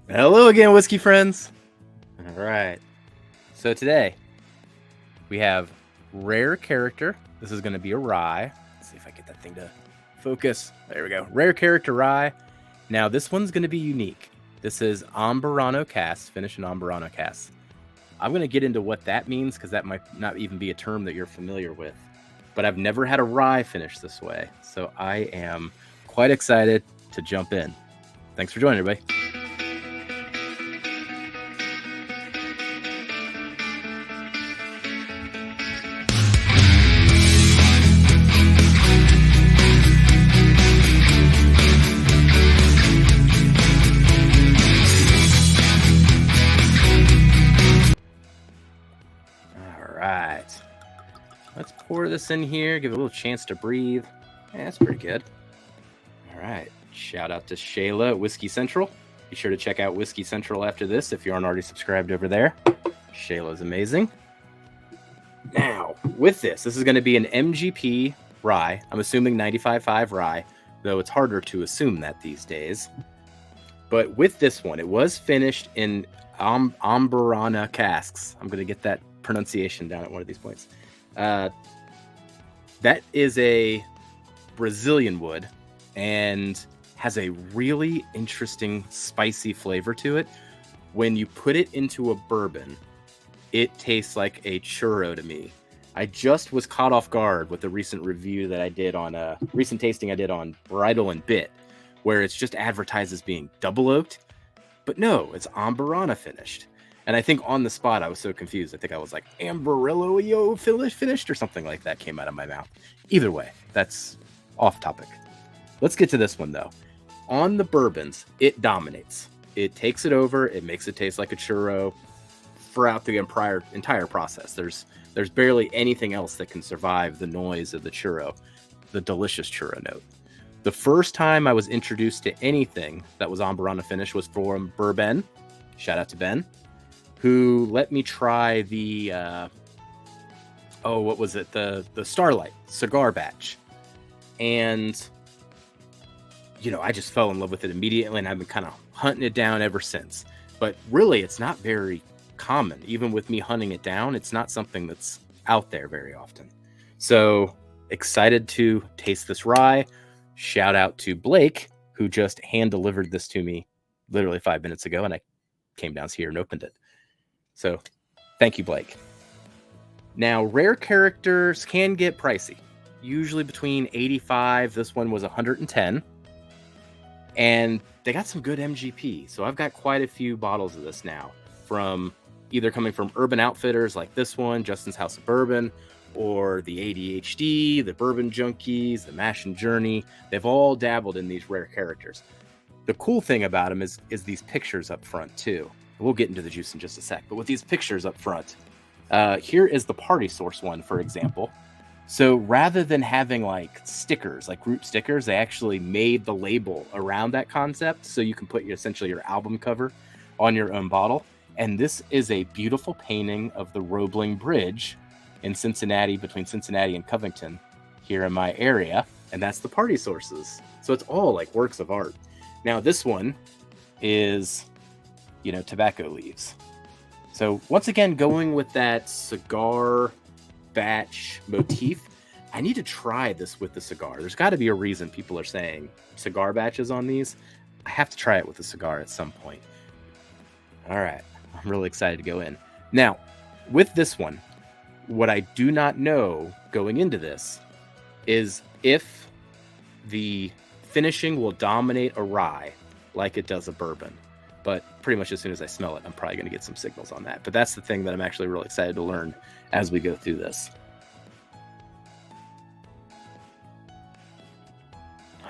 Hello again, whiskey friends. All right. So today we have Rare Character. This is going to be a rye. Let's see if I get that thing to focus. There we go. Rare Character Rye. Now this one's going to be unique. This is Amburana Casks, finished in Amburana Casks. I'm going to get into what that means because that might not even be a term that you're familiar with. But I've never had a rye finished this way. So I am quite excited to jump in. Thanks for joining, everybody. Let's pour this in here, give it a little chance to breathe. Yeah, that's pretty good. All right. Shout out to Shayla at Whiskey Central. Be sure to check out Whiskey Central after this if you aren't already subscribed over there. Shayla's amazing. Now, with this is going to be an MGP rye. I'm assuming 95.5 rye, though it's harder to assume that these days. But with this one, it was finished in Amburana Casks. I'm going to get that pronunciation down at one of these points. That is a Brazilian wood and has a really interesting spicy flavor to it. When you put it into a bourbon, it tastes like a churro to me. I just was caught off guard with the recent review that I did on a recent tasting I did on Bridle and Bit, where it's just advertised as being double oaked, but no, it's Amburana finished. And I think on the spot, I was so confused. I think I was like, Amburello finished or something like that came out of my mouth. Either way, that's off topic. Let's get to this one, though. On the bourbons, it dominates. It takes it over. It makes it taste like a churro throughout the entire process. There's barely anything else that can survive the noise of the churro, the delicious churro note. The first time I was introduced to anything that was Amburana finish was from Bourbon. Shout out to Ben, who let me try the, what was it? The Starlight cigar batch. And, I just fell in love with it immediately, and I've been kind of hunting it down ever since. But really, it's not very common. Even with me hunting it down, it's not something that's out there very often. So excited to taste this rye. Shout out to Blake, who just hand-delivered this to me literally 5 minutes ago, and I came down here and opened it. So thank you, Blake. Now, rare characters can get pricey, usually between 85. This one was 110. And they got some good MGP. So I've got quite a few bottles of this now, from either coming from Urban Outfitters like this one, Justin's House of Bourbon, or the ADHD, the Bourbon Junkies, the Mash and Journey. They've all dabbled in these rare characters. The cool thing about them is these pictures up front too. We'll get into the juice in just a sec, but with these pictures up front, here is the Party Source one, for example. So rather than having like stickers, like group stickers, they actually made the label around that concept, so you can put essentially your album cover on your own bottle. And this is a beautiful painting of the Roebling Bridge in Cincinnati, between Cincinnati and Covington, here in my area, and that's the Party Sources. So it's all like works of art. Now this one is, tobacco leaves. So once again, going with that cigar batch motif, I need to try this with the cigar. There's got to be a reason people are saying cigar batches on these. I have to try it with a cigar at some point. All right, I'm really excited to go in. Now, with this one, what I do not know going into this is if the finishing will dominate a rye like it does a bourbon. But pretty much as soon as I smell it, I'm probably going to get some signals on that. But that's the thing that I'm actually really excited to learn as we go through this.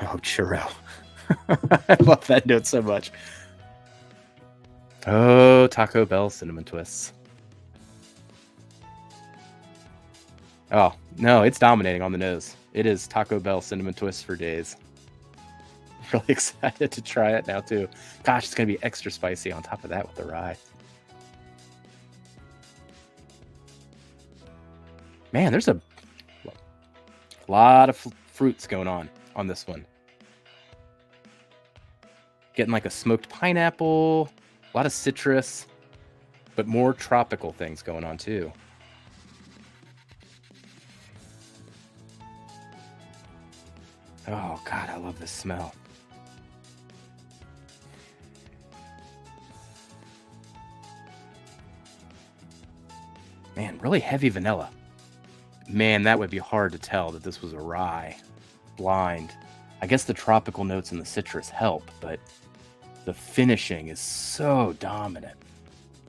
Oh, churro. I love that note so much. Oh, Taco Bell cinnamon twists. Oh, no, it's dominating on the nose. It is Taco Bell cinnamon twists for days. Really excited to try it now too. Gosh, it's gonna be extra spicy on top of that with the rye. Man, there's a lot of fruits going on this one. Getting like a smoked pineapple, A lot of citrus, but more tropical things going on too. Oh God, I love this smell. Man, really heavy vanilla. Man, that would be hard to tell that this was a rye blind. I guess the tropical notes and the citrus help, but the finishing is so dominant.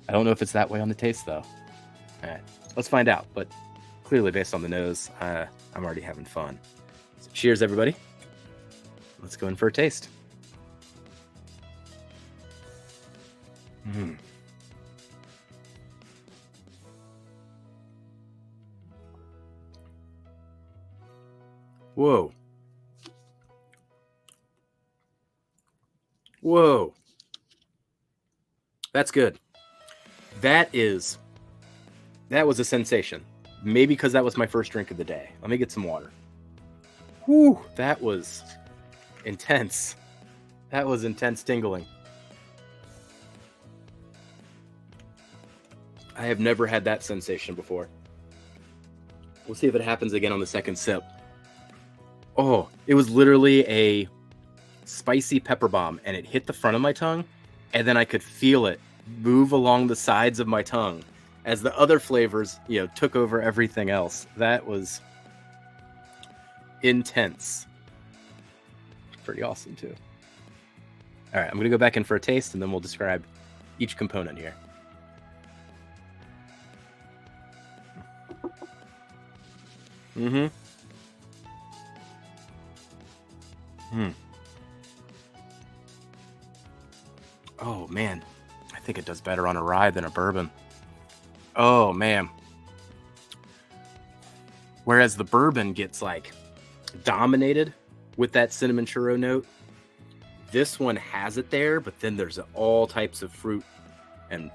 I don't know if it's that way on the taste, though. All right, let's find out. But clearly, based on the nose, I'm already having fun. So cheers, everybody. Let's go in for a taste. Whoa. Whoa. That's good. That was a sensation. Maybe because that was my first drink of the day. Let me get some water. Whew, that was intense. That was intense tingling. I have never had that sensation before. We'll see if it happens again on the second sip. Oh, it was literally a spicy pepper bomb, and it hit the front of my tongue, and then I could feel it move along the sides of my tongue as the other flavors, took over everything else. That was intense. Pretty awesome, too. All right, I'm going to go back in for a taste, and then we'll describe each component here. Oh, man. I think it does better on a rye than a bourbon. Oh, man. Whereas the bourbon gets, dominated with that cinnamon churro note, this one has it there, but then there's all types of fruit and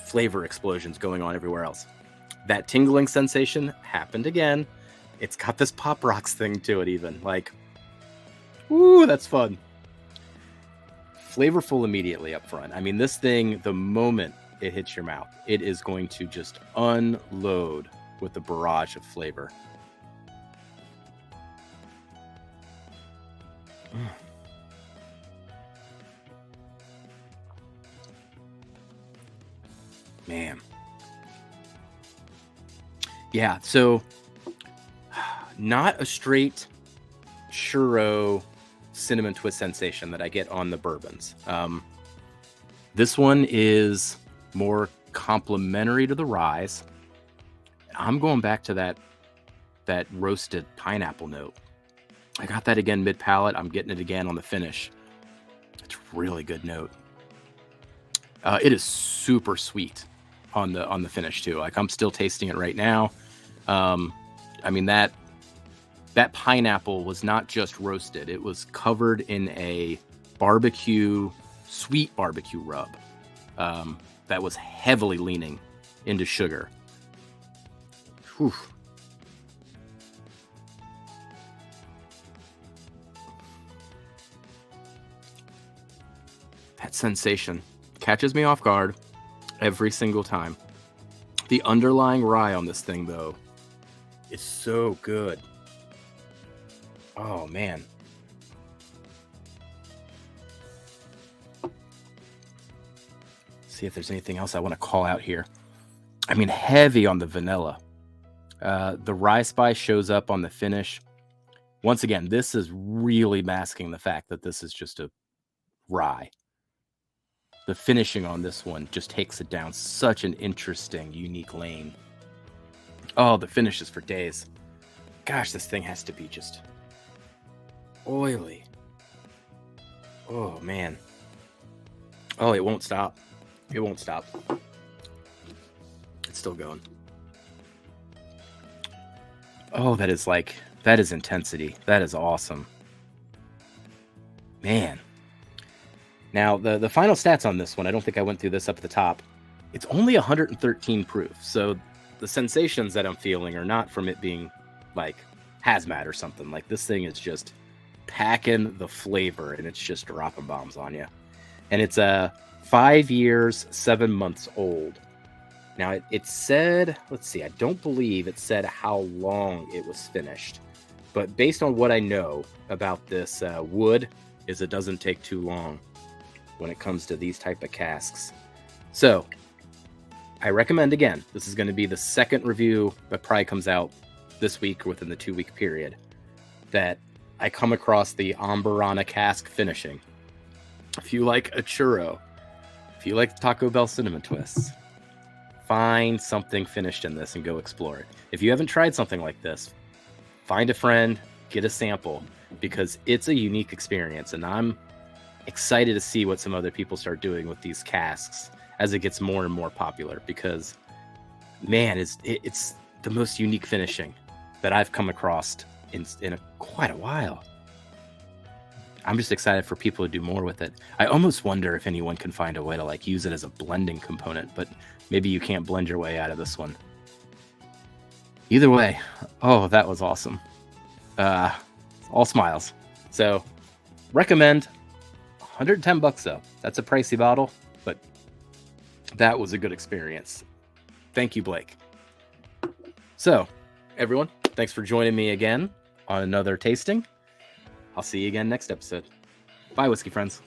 flavor explosions going on everywhere else. That tingling sensation happened again. It's got this Pop Rocks thing to it even. Ooh, that's fun. Flavorful immediately up front. I mean, this thing, the moment it hits your mouth, it is going to just unload with the barrage of flavor. Man. Yeah, so not a straight churro cinnamon twist sensation that I get on the bourbons. This one is more complementary to the ryes. I'm going back to that roasted pineapple note. I got that again mid-palate. I'm getting it again on the finish. It's a really good note. It is super sweet on the finish too. I'm still tasting it right now. I mean, that pineapple was not just roasted. It was covered in a sweet barbecue rub that was heavily leaning into sugar. Whew. That sensation catches me off guard every single time. The underlying rye on this thing, though, is so good. Oh, man. See if there's anything else I want to call out here. I mean, heavy on the vanilla. The rye spice shows up on the finish. Once again, this is really masking the fact that this is just a rye. The finishing on this one just takes it down such an interesting, unique lane. Oh, the finish is for days. Gosh, this thing has to be just oily. Oh, man. Oh, it won't stop. It won't stop. It's still going. Oh, that is intensity. That is awesome. Man. Now, the final stats on this one, I don't think I went through this up at the top. It's only 113 proof. So the sensations that I'm feeling are not from it being like hazmat or something. Like, this thing is just packing the flavor and it's just dropping bombs on you. And it's 5 years, 7 months old. Now it said, let's see, I don't believe it said how long it was finished, but based on what I know about this wood, is it doesn't take too long when it comes to these type of casks. So I recommend, again, this is going to be the second review that probably comes out this week or within the 2-week period, that I come across the Amburana cask finishing. If you like a churro, if you like Taco Bell cinnamon twists, find something finished in this and go explore it. If you haven't tried something like this, find a friend, get a sample, because it's a unique experience, and I'm excited to see what some other people start doing with these casks as it gets more and more popular, because man, it's the most unique finishing that I've come across in quite a while. I'm just excited for people to do more with it. I almost wonder if anyone can find a way to like use it as a blending component, but maybe you can't blend your way out of this one. Either way, oh, that was awesome. All smiles. So recommend. $110 though. That's a pricey bottle, but that was a good experience. Thank you, Blake. So, everyone, thanks for joining me again on another tasting. I'll see you again next episode. Bye, whiskey friends.